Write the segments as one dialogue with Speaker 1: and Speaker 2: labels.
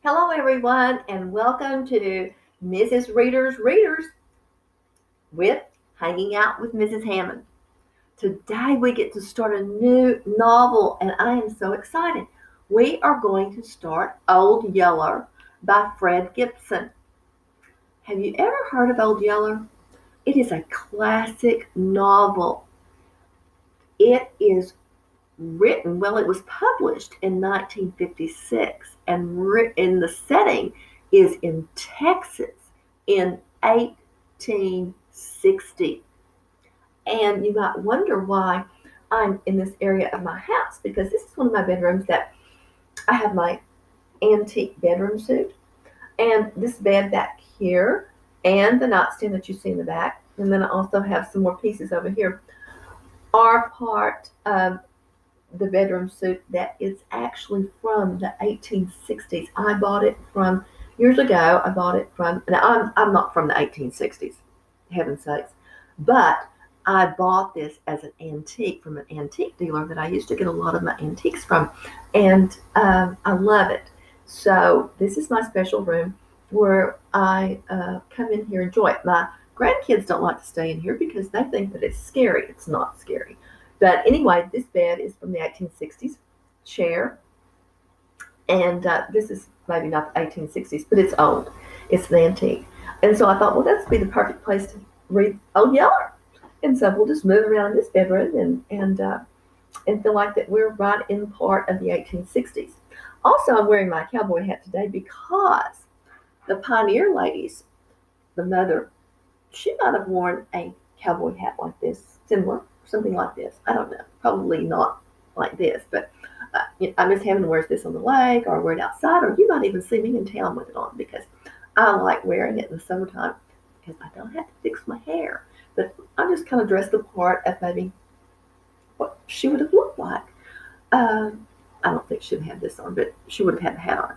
Speaker 1: Hello, everyone, and welcome to Mrs. Reader's Readers with Hanging Out with Mrs. Hammond. Today, we get to start a new novel, and I am so excited. We are going to start Old Yeller by Fred Gipson. Have you ever heard of Old Yeller? It is a classic novel. It is written, well, it was published in 1956, and the setting is in Texas in 1860. And you might wonder why I'm in this area of my house, because this is one of my bedrooms that I have my antique bedroom suite, and this bed back here, and the nightstand that you see in the back, and then I also have some more pieces over here, are part of the bedroom suit that is actually from the 1860s. I bought it from years ago. I bought it from, now I'm not from the 1860s, heaven's sakes, but I bought this as an antique from an antique dealer that I used to get a lot of my antiques from, and I love it. So this is my special room where I come in here and enjoy it. My grandkids don't like to stay in here because they think that it's scary. It's not scary. But anyway, this bed is from the 1860s chair, and this is maybe not the 1860s, but it's old. It's an antique. And so I thought, well, that's be the perfect place to read Old Yeller. And so we'll just move around in this bedroom and feel like that we're right in part of the 1860s. Also, I'm wearing my cowboy hat today because the pioneer ladies, the mother, she might have worn a cowboy hat like this, similar, something like this. I don't know. Probably not like this, but Miss Hammond wears this on the lake or wear it outside, or you might even see me in town with it on because I like wearing it in the summertime because I don't have to fix my hair. But I just kind of dress the part of maybe what she would have looked like. I don't think she'd have this on, but she would have had the hat on.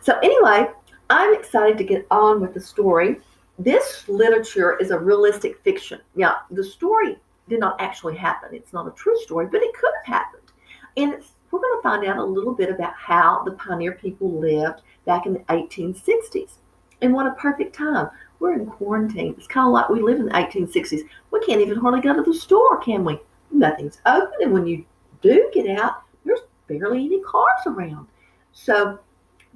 Speaker 1: So anyway, I'm excited to get on with the story. This literature is a realistic fiction. Now, the story did not actually happen. It's not a true story, but it could have happened. And we're going to find out a little bit about how the pioneer people lived back in the 1860s. And what a perfect time. We're in quarantine. It's kind of like we live in the 1860s. We can't even hardly go to the store, can we? Nothing's open. And when you do get out, there's barely any cars around. So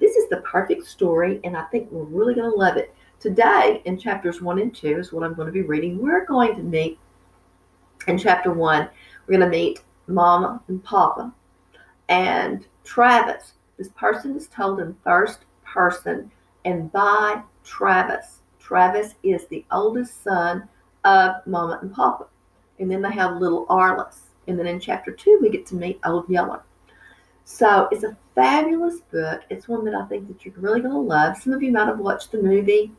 Speaker 1: this is the perfect story, and I think we're really going to love it. Today, in chapters 1 and 2 is what I'm going to be reading. We're going to meet, in chapter 1, we're going to meet Mama and Papa and Travis. This person is told in first person and by Travis. Travis is the oldest son of Mama and Papa. And then they have little Arliss. And then in chapter 2, we get to meet Old Yeller. So it's a fabulous book. It's one that I think that you're really going to love. Some of you might have watched the movie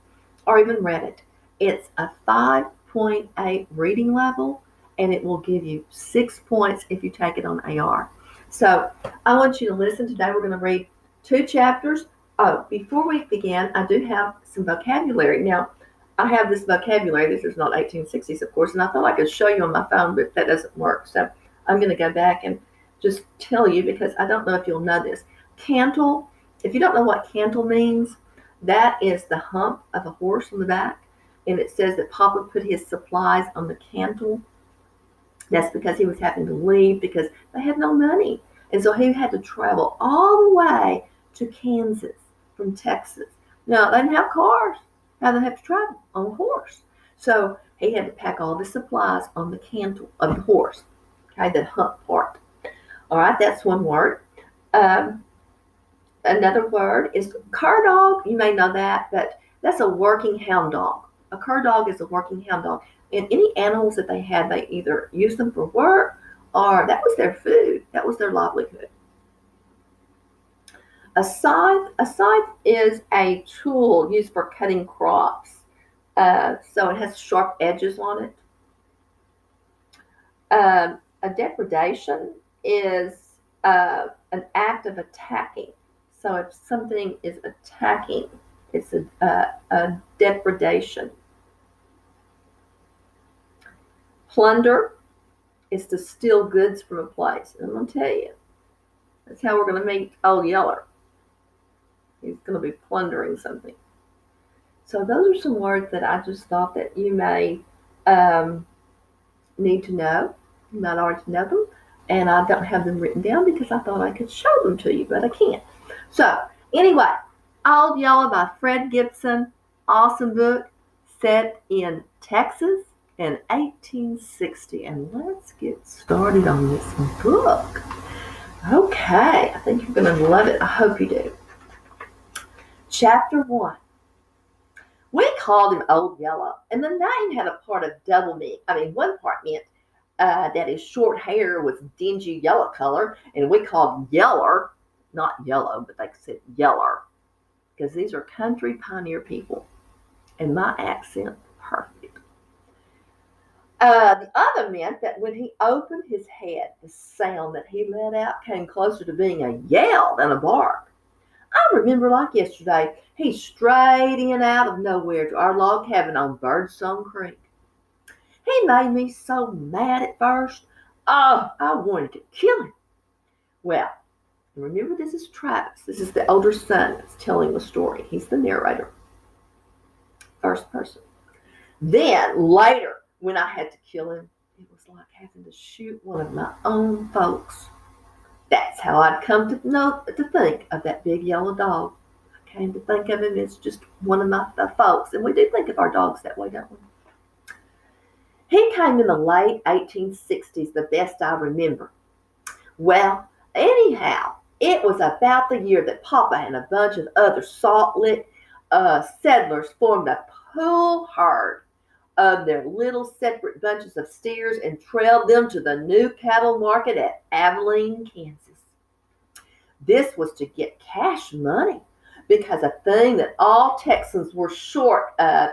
Speaker 1: or even read it. It's a 5.8 reading level, and it will give you 6 points if you take it on AR. So I want you to listen. Today we're going to read 2 chapters. Oh, before we begin, I do have some vocabulary. Now, I have this vocabulary. This is not 1860s, of course, and I thought I could show you on my phone, but that doesn't work. So I'm going to go back and just tell you because I don't know if you'll know this. Cantle, if you don't know what cantle means, that is the hump of a horse on the back. And it says that Papa put his supplies on the cantle. That's because he was having to leave because they had no money. And so he had to travel all the way to Kansas from Texas. Now, they didn't have cars. Now they have to travel on a horse. So he had to pack all the supplies on the cantle of the horse. Okay, the hump part. All right, that's one word. Another word is cur dog. You may know that, but that's a working hound dog. A cur dog is a working hound dog. And any animals that they had, they either used them for work or that was their food. That was their livelihood. A scythe is a tool used for cutting crops. So it has sharp edges on it. A depredation is an act of attacking. So if something is attacking, it's a depredation. Plunder is to steal goods from a place. And I'm going to tell you, that's how we're going to meet Old Yeller. He's going to be plundering something. So those are some words that I just thought that you may um, need to know. You might already know them. And I don't have them written down because I thought I could show them to you, but I can't. So anyway, Old Yeller by Fred Gipson. Awesome book, set in Texas in 1860. And let's get started on this book. Okay, I think you're going to love it. I hope you do. Chapter 1. We called him Old Yeller, and the name had a part of double meaning. One part meant that his short hair was dingy yellow color, and we called yeller, not yellow, but they said yeller, because these are country pioneer people, and my accent perfect. The other meant that when he opened his head, the sound that he let out came closer to being a yell than a bark. I remember like yesterday, he strayed in out of nowhere to our log cabin on Birdsong Creek. He made me so mad at first. Oh, I wanted to kill him. Well, remember, this is Travis. This is the older son that's telling the story. He's the narrator. First person. Then, later, when I had to kill him, it was like having to shoot one of my own folks. That's how I'd come to think of that big yellow dog. I came to think of him as just one of my folks. And we do think of our dogs that way, don't we? He came in the late 1860s, the best I remember. Well, anyhow, it was about the year that Papa and a bunch of other Salt Lick settlers formed a pool herd of their little separate bunches of steers and trailed them to the new cattle market at Abilene, Kansas. This was to get cash money, because a thing that all Texans were short of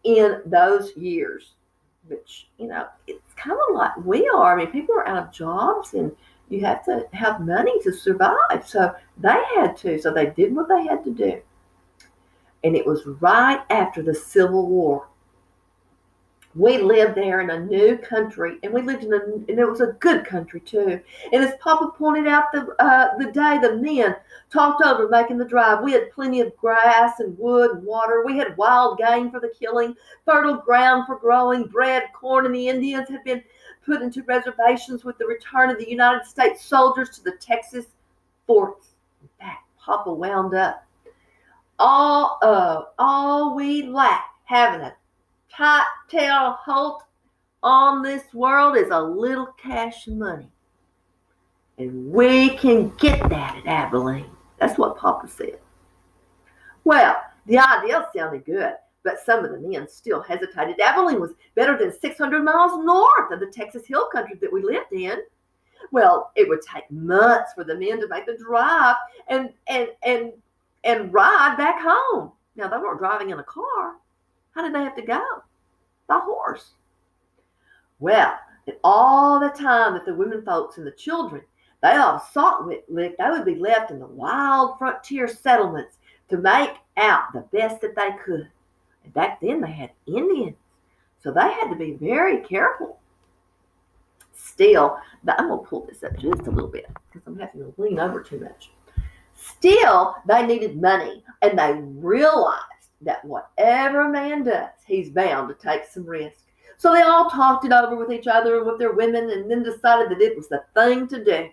Speaker 1: in those years, which, it's kind of like we are. People are out of jobs, and you have to have money to survive. So they had to. So they did what they had to do. And it was right after the Civil War. We lived there in a new country, and and it was a good country too. And as Papa pointed out the day the men talked over making the drive, we had plenty of grass and wood and water. We had wild game for the killing, fertile ground for growing, bread, corn, and the Indians had been put into reservations with the return of the United States soldiers to the Texas forts. In fact, Papa wound up. All we lack having a tight-tail halt on this world is a little cash money. And we can get that at Abilene. That's what Papa said. Well, the idea sounded good, but some of the men still hesitated. Abilene was better than 600 miles north of the Texas Hill Country that we lived in. Well, it would take months for the men to make the drive and ride back home. Now, they weren't driving in a car. How did they have to go? By horse. Well, and all the time that the women folks and the children, they all Salt Lick, they would be left in the wild frontier settlements to make out the best that they could. And back then they had Indians, so they had to be very careful. Still, I'm going to pull this up just a little bit because I'm having to lean over too much. Still, they needed money, and they realized that whatever a man does, he's bound to take some risk. So they all talked it over with each other and with their women, and then decided that it was the thing to do.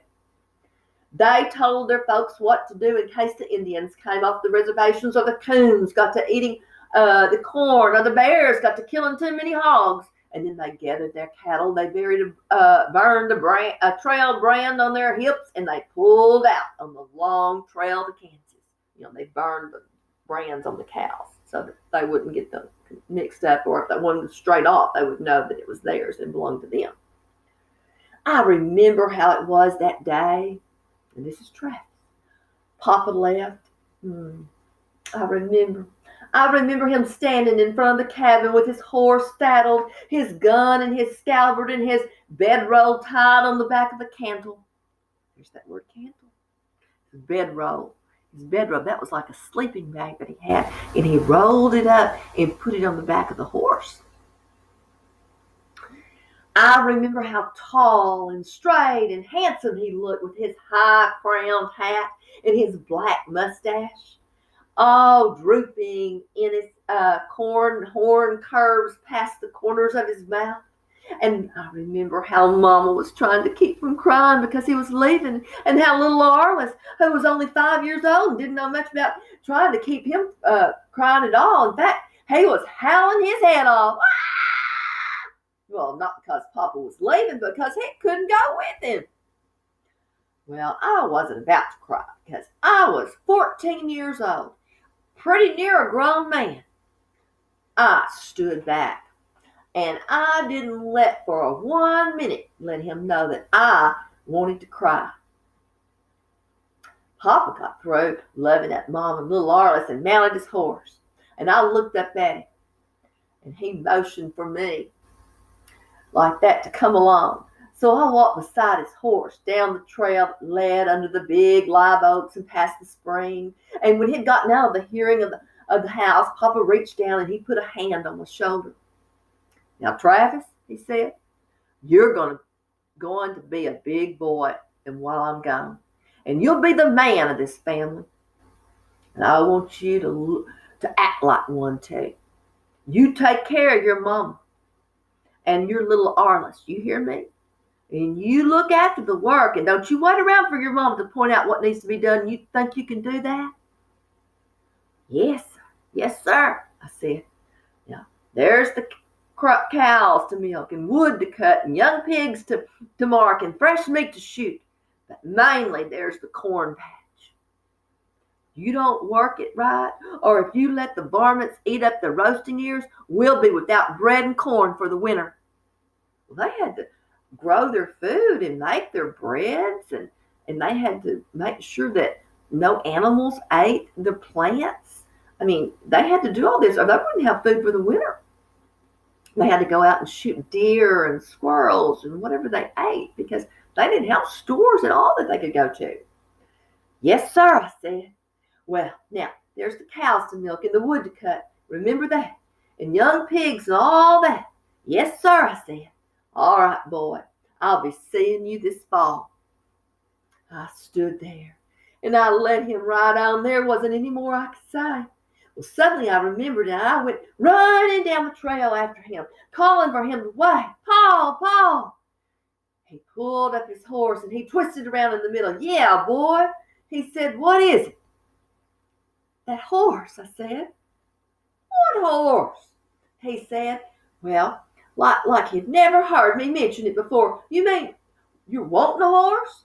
Speaker 1: They told their folks what to do in case the Indians came off the reservations, or the coons got to eating the corn, or the bears got to killing too many hogs. And then they gathered their cattle. They burned a trail brand on their hips, and they pulled out on the long trail to Kansas. They burned the brands on the cows so that they wouldn't get them mixed up, or if they wanted straight off, they would know that it was theirs and belonged to them. I remember how it was that day, and this is Travis. Papa left. I remember him standing in front of the cabin with his horse saddled, his gun and his scabbard, and his bedroll tied on the back of the cantle. There's that word, cantle. His bedroll. That was like a sleeping bag that he had, and he rolled it up and put it on the back of the horse. I remember how tall and straight and handsome he looked with his high-crowned hat and his black mustache. all drooping in his horn curves past the corners of his mouth. And I remember how Mama was trying to keep from crying because he was leaving, and how little Arliss, who was only 5 years old and didn't know much about trying to keep him crying at all. In fact, he was howling his head off. Well, not because Papa was leaving, but because he couldn't go with him. Well, I wasn't about to cry because I was 14 years old, pretty near a grown man. I stood back, and I didn't let for a 1 minute let him know that I wanted to cry. Papa got through loving at Mom and little Arliss and mounted his horse, and I looked up at him, and he motioned for me like that to come along. So I walked beside his horse down the trail that led under the big live oaks and past the spring. And when he had gotten out of the hearing of the house, Papa reached down and he put a hand on my shoulder. "Now, Travis," he said, "you're going to be a big boy, and while I'm gone, and you'll be the man of this family. And I want you to act like one too. You take care of your mama and your little Arliss. You hear me? And you look after the work, and don't you wait around for your mom to point out what needs to be done. You think you can do that?" "Yes, sir. Yes, sir," I said. "Now, there's the cows to milk, and wood to cut, and young pigs to mark, and fresh meat to shoot. But mainly there's the corn patch. You don't work it right, or if you let the varmints eat up the roasting ears, we'll be without bread and corn for the winter." Well, they had to grow their food and make their breads, and they had to make sure that no animals ate the plants. I mean, they had to do all this or they wouldn't have food for the winter. They had to go out and shoot deer and squirrels and whatever they ate because they didn't have stores at all that they could go to. "Yes, sir," I said. "Well, now, there's the cows to milk and the wood to cut. Remember that. And young pigs and all that." "Yes, sir," I said. "All right, boy, I'll be seeing you this fall." I stood there, and I let him ride on. There wasn't any more I could say. Well, suddenly I remembered, and I went running down the trail after him, calling for him to wait. "Paul, Paul!" He pulled up his horse, and he twisted around in the middle. "Yeah, boy," he said. "What is it?" "That horse," I said. "What horse?" he said. Well, like he'd never heard me mention it before. "You mean you're wanting a horse?"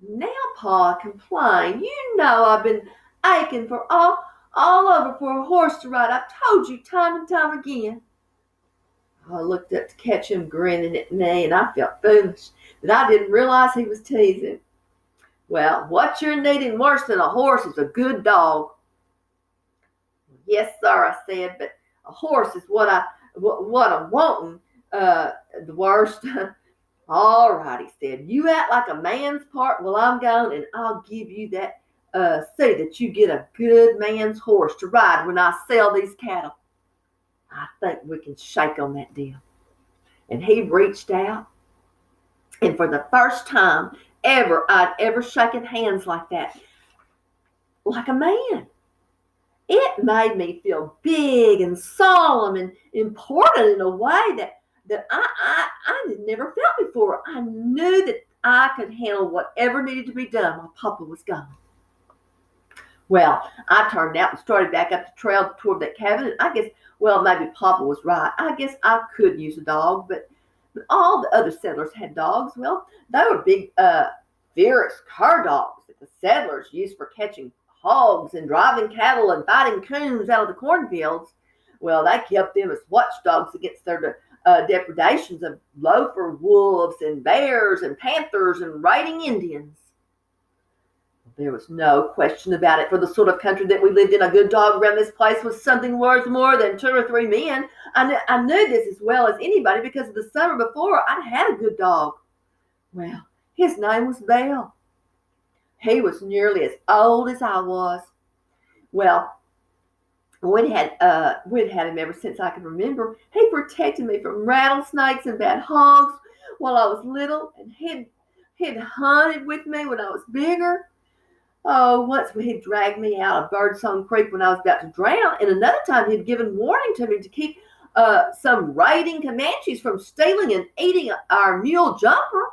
Speaker 1: "Now, Pa," I complained. "You know I've been aching for all over for a horse to ride. I've told you time and time again." I looked up to catch him grinning at me, and I felt foolish that I didn't realize he was teasing. "Well, what you're needing worse than a horse is a good dog." "Yes, sir," I said, "but a horse is what I'm wanting the worst." "All right," he said. "You act like a man's part while I'm gone, and I'll give you that. See that you get a good man's horse to ride when I sell these cattle. I think we can shake on that deal." And he reached out, and for the first time I'd ever shaken hands like that, like a man. It made me feel big and solemn and important in a way that I had never felt before. I knew that I could handle whatever needed to be done while Papa was gone. Well, I turned out and started back up the trail toward that cabin, and I guess, well, maybe Papa was right. I guess I could use a dog, but all the other settlers had dogs. Well, they were big, fierce cur dogs that the settlers used for catching hogs and driving cattle and fighting coons out of the cornfields. Well, they kept them as watchdogs against their depredations of loafer wolves and bears and panthers and raiding Indians. There was no question about it. For the sort of country that we lived in, a good dog around this place was something worth more than 2 or 3 men. I knew this as well as anybody because the summer before I'd had a good dog. Well, his name was Bell. He was nearly as old as I was. Well, we'd had him ever since I could remember. He protected me from rattlesnakes and bad hogs while I was little, and he'd hunted with me when I was bigger. Oh, once he'd dragged me out of Birdsong Creek when I was about to drown, and another time he'd given warning to me to keep some raiding Comanches from stealing and eating our mule Jumper.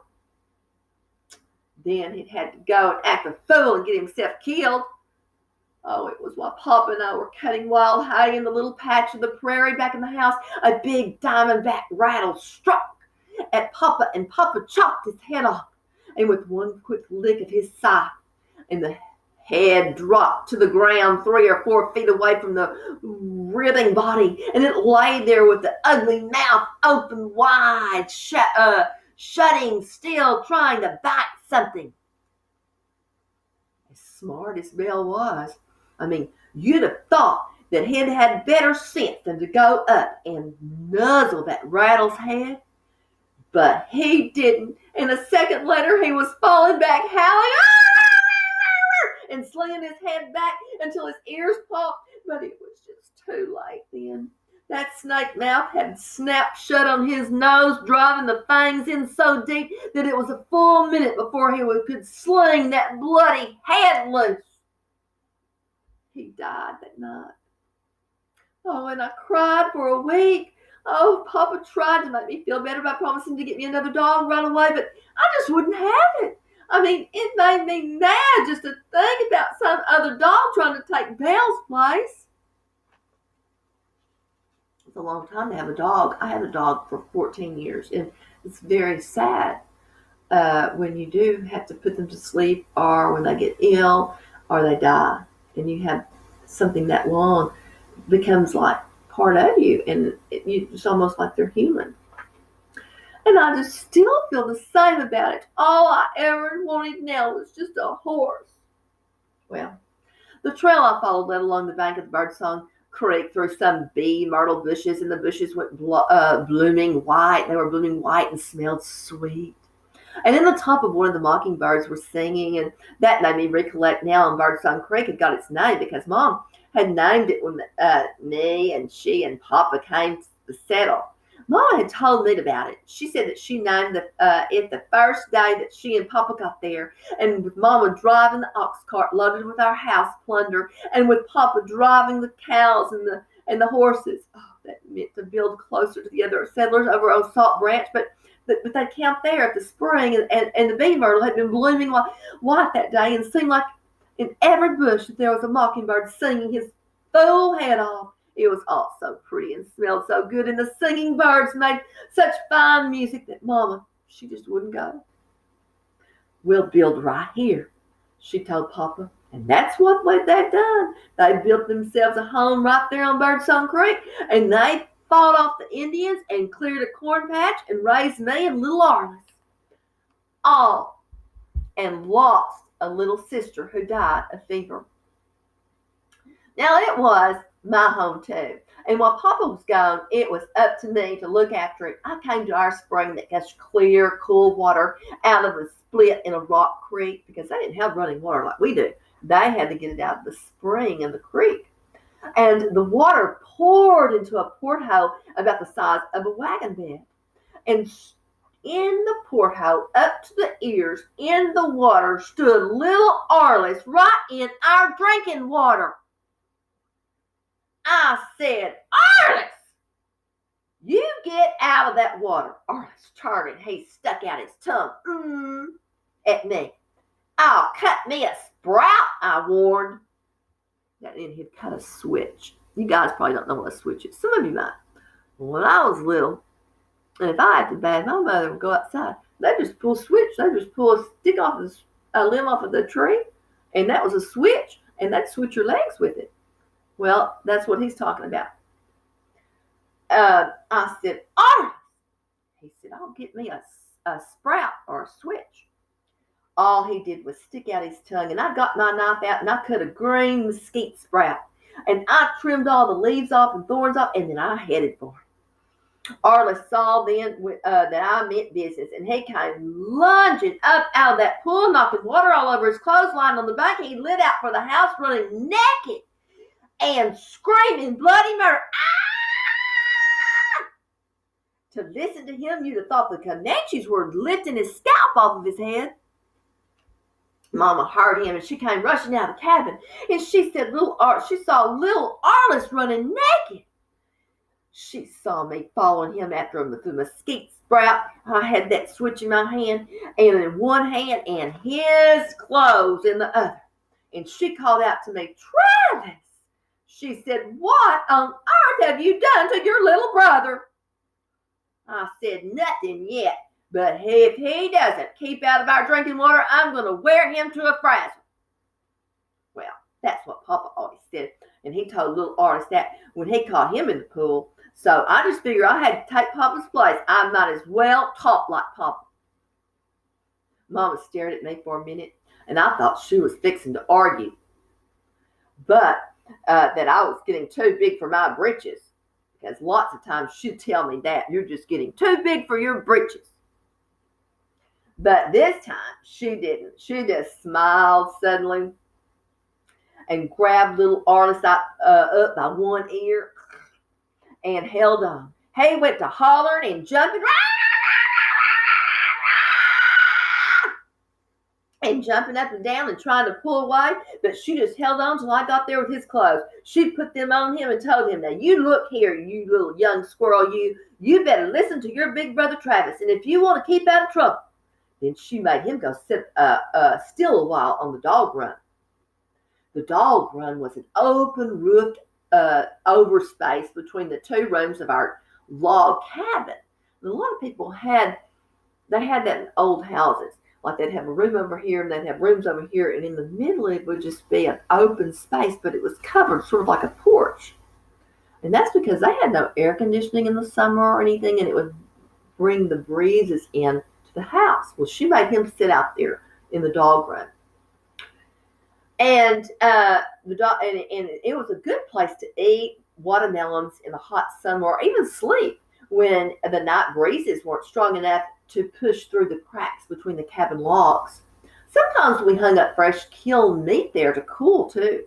Speaker 1: Then he'd had to go and act a fool and get himself killed. Oh, it was while Papa and I were cutting wild hay in the little patch of the prairie back in the house. A big diamondback rattle struck at Papa, and Papa chopped his head off. And with one quick lick of his scythe, and the head dropped to the ground 3 or 4 feet away from the writhing body, and it lay there with the ugly mouth open wide, shutting, still trying to bite something. As smart as Bill was, you'd have thought that he'd had better sense than to go up and nuzzle that rattle's head. But he didn't, and a second later he was falling back, howling, and slinging his head back until his ears popped, but it was just too late then. That snake mouth had snapped shut on his nose, driving the fangs in so deep that it was a full minute before he could sling that bloody head loose. He died that night. Oh, and I cried for a week. Oh, Papa tried to make me feel better by promising to get me another dog right away, but I just wouldn't have it. It made me mad just to think about some other dog trying to take Belle's place. It's a long time to have a dog. I had a dog for 14 years, and it's very sad when you do have to put them to sleep, or when they get ill, or they die, and you have something that long, becomes like part of you, and it's almost like they're human. And I just still feel the same about it. All I ever wanted now was just a horse. Well, the trail I followed led along the bank of the Birdsong Creek through some bee myrtle bushes, and the bushes went blooming white. They were blooming white and smelled sweet. And in the top of one of the mockingbirds were singing, and that made me recollect now on Birdsong Creek had got its name because Mom had named it when me and she and Papa came to settle. Mama had told me about it. She said that she named it the first day that she and Papa got there, and with Mama driving the ox cart loaded with our house plunder, and with Papa driving the cows and the horses. Oh, that meant to build closer to the other settlers over on Salt Branch, but they camped there at the spring, and the bee myrtle had been blooming white that day, and seemed like in every bush that there was a mockingbird singing his full head off. It was all so pretty and smelled so good, and the singing birds made such fine music that Mama, she just wouldn't go. We'll build right here, she told Papa, and that's what they've done. They built themselves a home right there on Birdsong Creek, and they fought off the Indians and cleared a corn patch and raised me and little Arliss. All, and lost a little sister who died of fever. Now it was my home too, and while Papa was gone, it was up to me to look after it. I came to our spring that gets clear, cool water out of a split in a rock creek, because they didn't have running water like we do. They had to get it out of the spring in the creek, and the water poured into a porthole about the size of a wagon bed, and in the porthole, up to the ears in the water, stood little Arliss right in our drinking water. I said, Arliss, you get out of that water. Arliss turned and he stuck out his tongue at me. I'll cut me a sprout, I warned. That then he'd cut a switch. You guys probably don't know what a switch is. Some of you might. When I was little, and if I had to bathe, my mother would go outside. They'd just pull a switch. They'd just pull a stick off a limb off of the tree, and that was a switch, and they'd switch your legs with it. Well, that's what he's talking about. I said, Arliss. He said, I'll get me a sprout or a switch. All he did was stick out his tongue, and I got my knife out, and I cut a green mesquite sprout, and I trimmed all the leaves off and thorns off, and then I headed for him. Arliss saw then that I meant business, and he came lunging up out of that pool, knocking water all over his clothes, lying on the bank. He lit out for the house, running naked and screaming bloody murder. Ah! To listen to him, you'd have thought the Comanches were lifting his scalp off of his head. Mama heard him, and she came rushing out of the cabin, and she said, she saw little Arliss running naked. She saw me following him after the mesquite sprout. I had that switch in my hand, and in one hand, and his clothes in the other. And she called out to me, Travis! She said, what on earth have you done to your little brother? I said, nothing yet, but if he doesn't keep out of our drinking water, I'm going to wear him to a frazzle. Well, that's what Papa always said, and he told little Arliss that when he caught him in the pool. So I just figured I had to take Papa's place. I might as well talk like Papa. Mama stared at me for a minute, and I thought she was fixing to argue, but that I was getting too big for my britches, because lots of times she'd tell me that, you're just getting too big for your britches. But this time she didn't. She just smiled suddenly and grabbed little Arliss up by one ear and held on. He went to hollering and jumping and jumping up and down and trying to pull away, but she just held on till I got there with his clothes. She put them on him and told him, now you look here, you little young squirrel, you better listen to your big brother Travis, and if you want to keep out of trouble. Then she made him go sit still a while on the dog run. The dog run was an open roofed over space between the two rooms of our log cabin. And a lot of people had that in old houses. Like they'd have a room over here and they'd have rooms over here, and in the middle it would just be an open space, but it was covered sort of like a porch. And that's because they had no air conditioning in the summer or anything, and it would bring the breezes in to the house. Well, she made him sit out there in the dog run. And the dog, and it was a good place to eat watermelons in the hot summer, or even sleep when the night breezes weren't strong enough to push through the cracks between the cabin logs. Sometimes we hung up fresh killed meat there to cool too.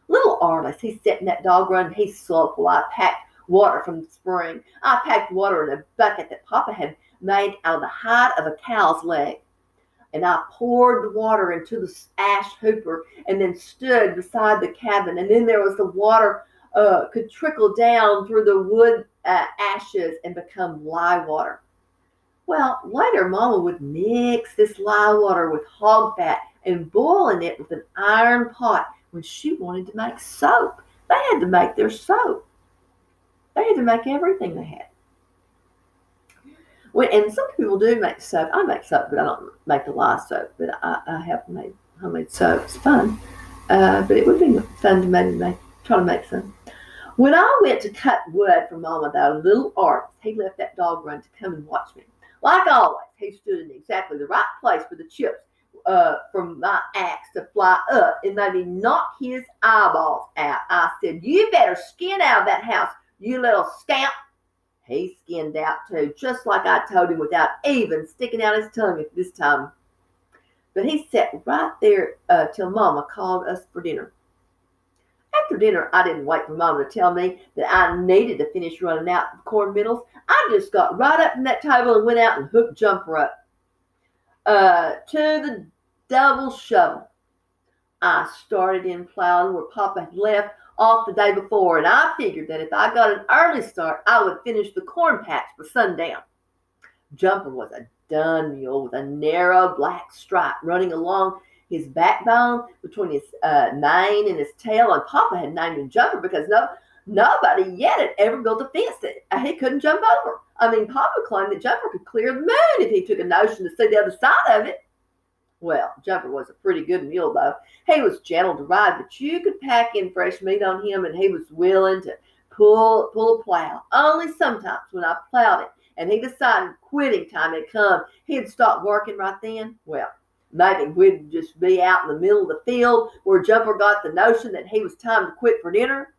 Speaker 1: Little Arliss, he sat in that dog run and he sulked while I packed water from the spring. I packed water in a bucket that Papa had made out of the hide of a cow's leg. And I poured the water into the ash hooper and then stood beside the cabin. And then there was the water could trickle down through the wood ashes and become lye water. Well, later Mama would mix this lye water with hog fat and boil in it with an iron pot when she wanted to make soap. They had to make their soap. They had to make everything they had. And some people do make soap. I make soap, but I don't make the lye soap. But I have made homemade soap. It's fun. But it would be fun to maybe try to make some. When I went to cut wood for Mama, though, little Arliss, he left that dog run to come and watch me. Like always, he stood in exactly the right place for the chips from my axe to fly up and maybe knock his eyeballs out. I said, you better skin out of that house, you little scamp. He skinned out too, just like I told him, without even sticking out his tongue at this time. But he sat right there till Mama called us for dinner. After dinner, I didn't wait for Mama to tell me that I needed to finish running out the corn middles. I just got right up from that table and went out and hooked Jumper up to the double shovel. I started in plowing where Papa had left off the day before, and I figured that if I got an early start, I would finish the corn patch for sundown. Jumper was a dun mule with a narrow black stripe running along his backbone between his mane and his tail, and Papa had named him Jumper because nobody yet had ever built a fence that he couldn't jump over. I mean, Papa claimed that Jumper could clear the moon if he took a notion to see the other side of it. Well, Jumper was a pretty good mule, though. He was gentle to ride, but you could pack in fresh meat on him, and he was willing to pull a plow. Only sometimes when I plowed it and he decided quitting time had come, he'd stop working right then. Well, maybe we'd just be out in the middle of the field where Jumper got the notion that he was time to quit for dinner.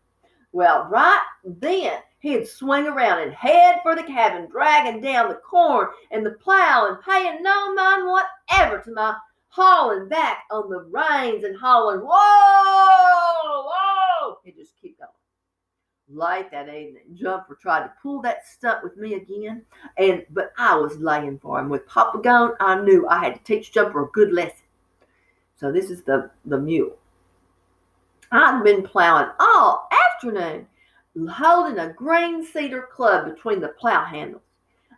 Speaker 1: Well, right then, he'd swing around and head for the cabin, dragging down the corn and the plow and paying no mind whatever to my hauling back on the reins and hollering, whoa, whoa. He'd just keep going. Late that evening, Jumper tried to pull that stunt with me again, but I was laying for him. With Papa gone, I knew I had to teach Jumper a good lesson. So this is the mule. I'd been plowing all afternoon, holding a green cedar club between the plow handles,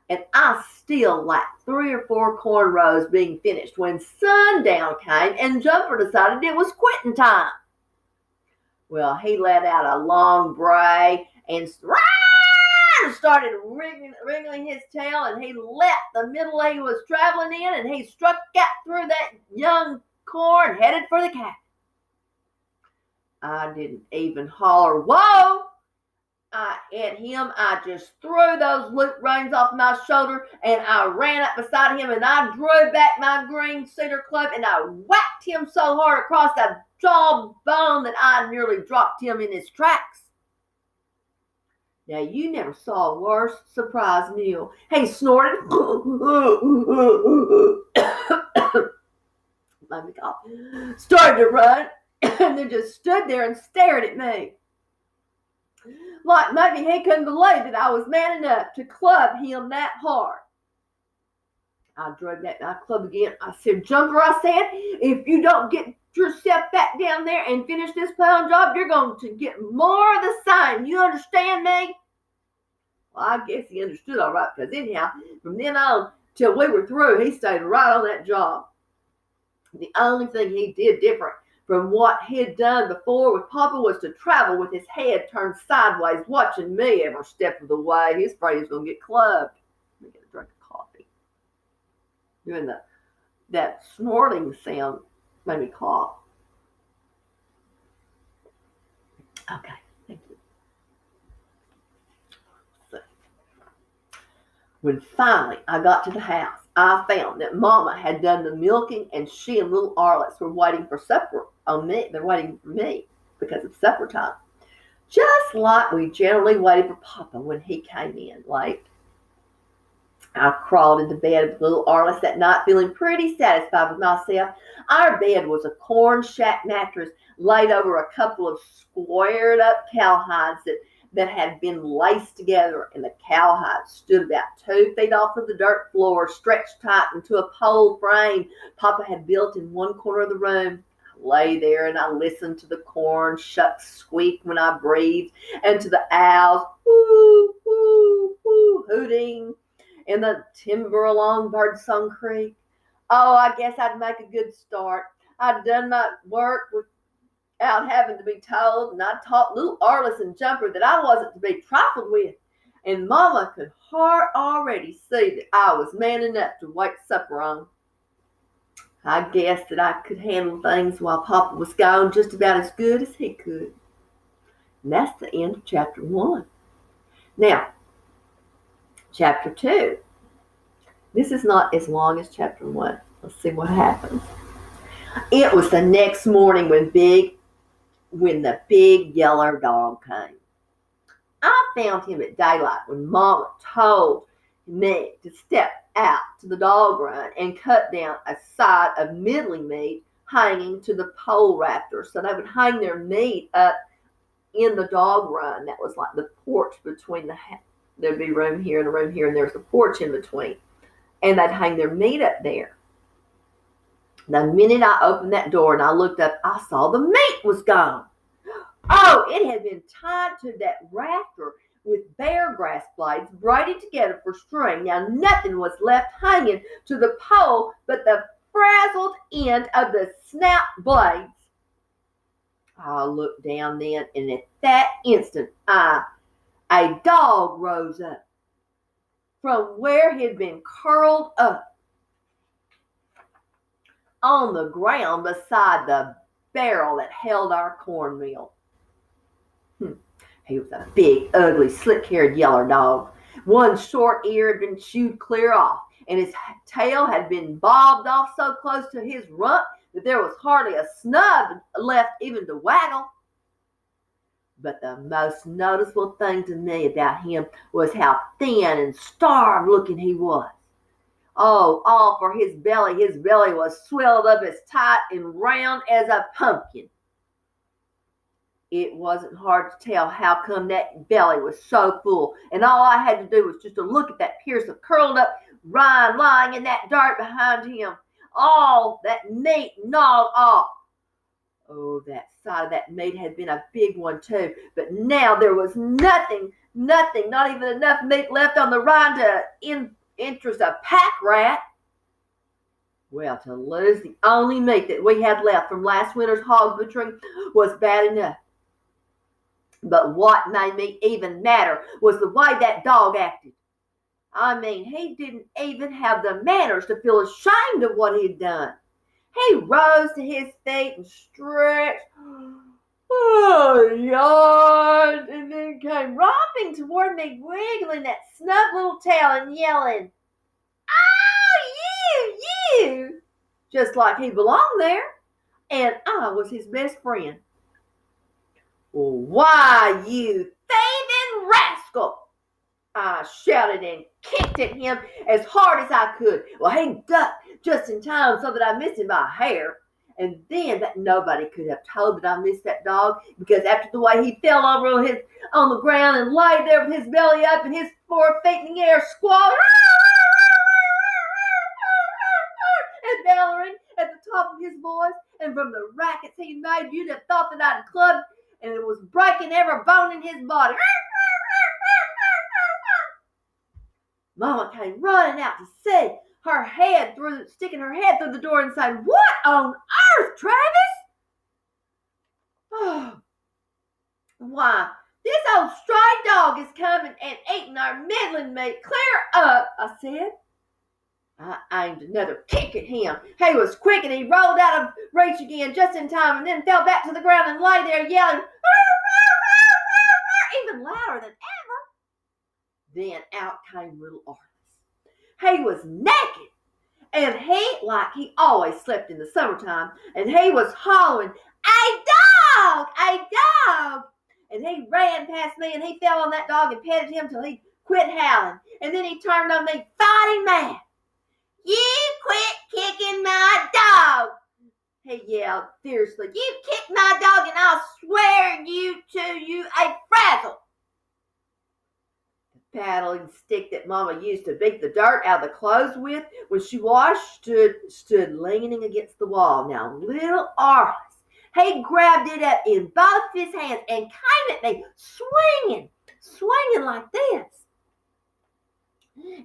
Speaker 1: and I still lacked 3 or 4 corn rows being finished when sundown came and Jumper decided it was quitting time. Well, he let out a long bray and started wriggling his tail, and he left the middle he was traveling in, and he struck out through that young corn, headed for the cabin. I didn't even holler, "Whoa!" At him. I just threw those loop reins off my shoulder, and I ran up beside him, and I drew back my green cedar club, and I whacked him so hard across the jawbone that I nearly dropped him in his tracks. Now, you never saw a worse surprised mule. He snorted. Started to run, and then just stood there and stared at me. Like maybe he couldn't believe that I was man enough to club him that hard. I drove back my club again. I said, "Jumper," I said, "if you don't get yourself back down there and finish this plowing job, you're going to get more of the same. You understand me?" Well, I guess he understood all right, because anyhow, from then on till we were through, he stayed right on that job. The only thing he did different from what he'd done before with Papa was to travel with his head turned sideways, watching me every step of the way. He was afraid he was going to get clubbed. Let me get a drink of coffee. Doing that snorting sound made me cough. Okay, thank you. So, when finally I got to the house, I found that Mama had done the milking, and she and little Arliss were waiting for supper on me. They're waiting for me because it's supper time. Just like we generally waited for Papa when he came in late. I crawled into bed with little Arliss that night, feeling pretty satisfied with myself. Our bed was a corn shack mattress laid over a couple of squared up cowhides that had been laced together, and the cowhide stood about 2 feet off of the dirt floor, stretched tight into a pole frame Papa had built in one corner of the room. I lay there and I listened to the corn shucks squeak when I breathed, and to the owls whoo, whoo, whoo, hooting in the timber along Birdsong Creek. Oh, I guess I'd make a good start. I'd done my work without having to be told, and I taught little Arliss and Jumper that I wasn't to be trifled with, and Mama could already see that I was man enough to wait supper on. I guessed that I could handle things while Papa was gone just about as good as he could. And that's the end of chapter 1. Now, chapter 2. This is not as long as chapter 1. Let's see what happens. It was the next morning when the big yellow dog came. I found him at daylight when Mama told me to step out to the dog run and cut down a side of middling meat hanging to the pole rafter, so they would hang their meat up in the dog run. That was like the porch between there'd be room here and a room here, and there's a porch in between, and they'd hang their meat up there. The minute I opened that door and I looked up, I saw the meat was gone. Oh, it had been tied to that rafter with bear grass blades braided together for string. Now nothing was left hanging to the pole but the frazzled end of the snap blades. I looked down then, and at that instant, a dog rose up from where he'd been curled up on the ground beside the barrel that held our cornmeal. He was a big, ugly, slick-haired yellow dog. One short ear had been chewed clear off, and his tail had been bobbed off so close to his rump that there was hardly a snub left even to waggle. But the most noticeable thing to me about him was how thin and starved looking he was. Oh, all for his belly. His belly was swelled up as tight and round as a pumpkin. It wasn't hard to tell how come that belly was so full, and all I had to do was just to look at that Pearson curled up Ryan lying in that dirt behind him. all that meat gnawed off. Oh, that side of that meat had been a big one too, but now there was nothing, not even enough meat left on the rind to interest a pack rat. Well, to lose the only meat that we had left from last winter's hog butchering was bad enough. But what made me even madder was the way that dog acted. I mean, he didn't even have the manners to feel ashamed of what he'd done. He rose to his feet and stretched, yawned, and then came romping toward me, wiggling that snub little tail and yelling, "Oh, you!" Just like he belonged there, and I was his best friend. "Well, why, you thieving rascal!" I shouted and kicked at him as hard as I could. Well, he ducked just in time so that I missed him by a hair. And then that nobody could have told that I missed that dog, because after the way he fell over on the ground and lay there with his belly up and his 4 feet in the air, squawking and bellowing at the top of his voice, and from the rackets he made, you'd have thought that I'd clubbed and it was breaking every bone in his body. Mama came running out to see, sticking her head through the door and saying, "What on earth, Travis?" "Oh, why, this old stray dog is coming and eating our middling meat. Clear up," I said. I aimed another kick at him. He was quick and he rolled out of reach again just in time and then fell back to the ground and lay there yelling, even louder than ever. Then out came little Arliss. He was naked, and like he always slept in the summertime, and he was hollering, "A dog! A dog!" And he ran past me, and he fell on that dog and petted him till he quit howling. And then he turned on me, fighting mad. "You quit kicking my dog!" he yelled fiercely. "You kick my dog, and I'll swear you a frazzle." The paddling stick that Mama used to beat the dirt out of the clothes with when she washed stood leaning against the wall. Now, little Arliss, he grabbed it up in both his hands and came at me, swinging like this.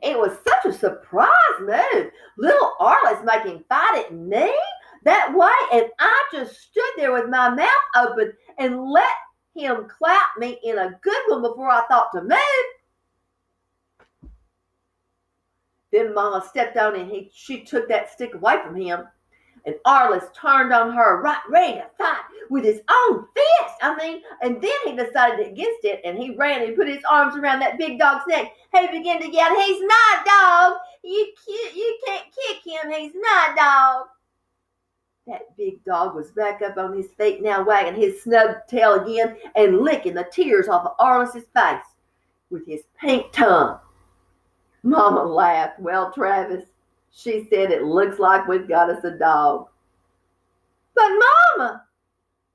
Speaker 1: It was such a surprise move. Little Arliss making fight at me that way, and I just stood there with my mouth open and let him clap me in a good one before I thought to move. Then Mama stepped on and she took that stick away from him, and Arliss turned on her, right ready to fight with his own fist. And then he decided against it, and he ran and put his arms around that big dog's neck. He began to yell, "He's my dog! You can't kick him, he's my dog!" That big dog was back up on his feet now, wagging his snub tail again and licking the tears off of Arliss's face with his pink tongue. Mama laughed. "Well, Travis," she said, "it looks like we've got us a dog." "But Mama,"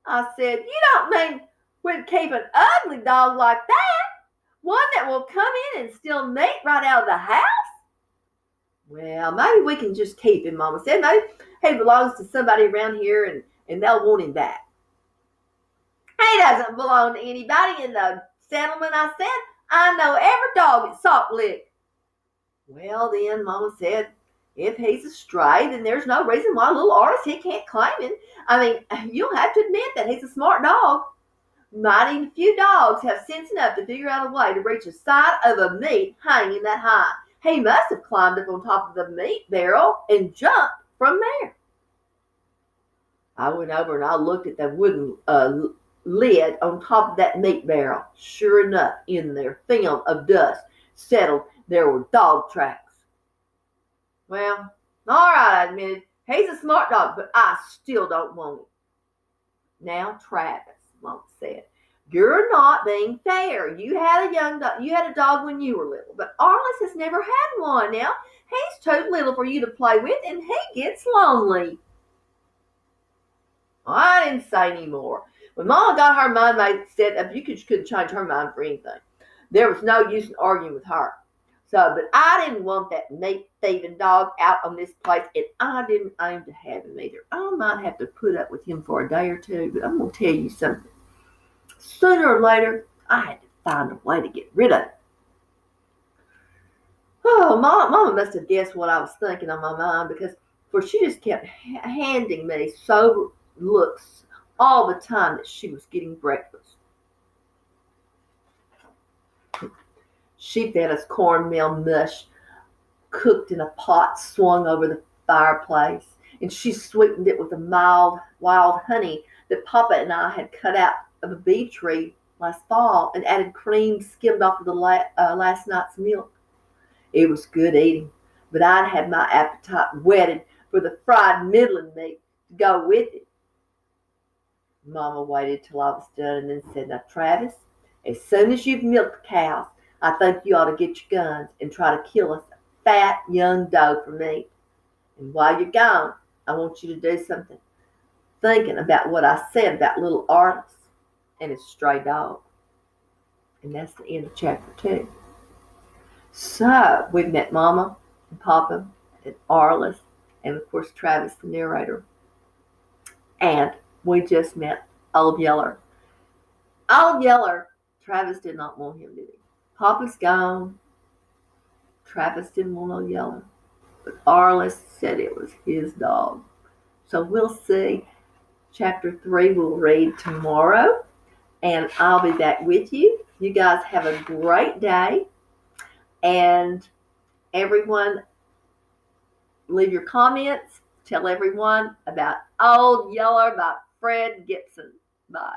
Speaker 1: I said, "you don't mean we'd keep an ugly dog like that? One that will come in and steal meat right out of the house?" "Well, maybe we can just keep him," Mama said. "Maybe he belongs to somebody around here and they'll want him back." "He doesn't belong to anybody in the settlement," I said. "I know every dog at Salt Lick." "Well, then," Mama said, "if he's a stray, then there's no reason why little Arliss, he can't claim him. You'll have to admit that he's a smart dog. Mighty few dogs have sense enough to figure out a way to reach the side of a meat hanging that high. He must have climbed up on top of the meat barrel and jumped from there." I went over and I looked at the wooden lid on top of that meat barrel. Sure enough, in their film of dust settled, there were dog tracks. "Well, all right," I admitted. "He's a smart dog, but I still don't want him." "Now, Travis," Mom said, "you're not being fair. You had a dog when you were little, but Arliss has never had one. Now, he's too little for you to play with, and he gets lonely." I didn't say any more. When Mama got her mind made, said you couldn't change her mind for anything. There was no use in arguing with her. So, but I didn't want that meat thieving dog out on this place, and I didn't aim to have him either. I might have to put up with him for a day or two, but I'm going to tell you something. Sooner or later, I had to find a way to get rid of it. Oh, Mama must have guessed what I was thinking on my mind, because for she just kept handing me sober looks all the time that she was getting breakfast. She fed us cornmeal mush cooked in a pot swung over the fireplace, and she sweetened it with the mild wild honey that Papa and I had cut out of a bee tree last fall, and added cream skimmed off of the last night's milk. It was good eating, but I'd had my appetite whetted for the fried middling meat to go with it. Mama waited till I was done and then said, "Now, Travis, as soon as you've milked the cows, I think you ought to get your guns and try to kill us a fat young doe for meat. And while you're gone, I want you to do something, thinking about what I said about little Arliss and his stray dog." And that's the end of chapter 2. So we've met Mama and Papa and Arliss and, of course, Travis, the narrator. And we just met Old Yeller. Old Yeller, Travis did not want him, did he? Papa's gone. Travis didn't want Old Yeller. But Arliss said it was his dog. So we'll see. Chapter 3 we'll read tomorrow. And I'll be back with you. You guys have a great day. And everyone, leave your comments. Tell everyone about Old Yeller by Fred Gipson. Bye.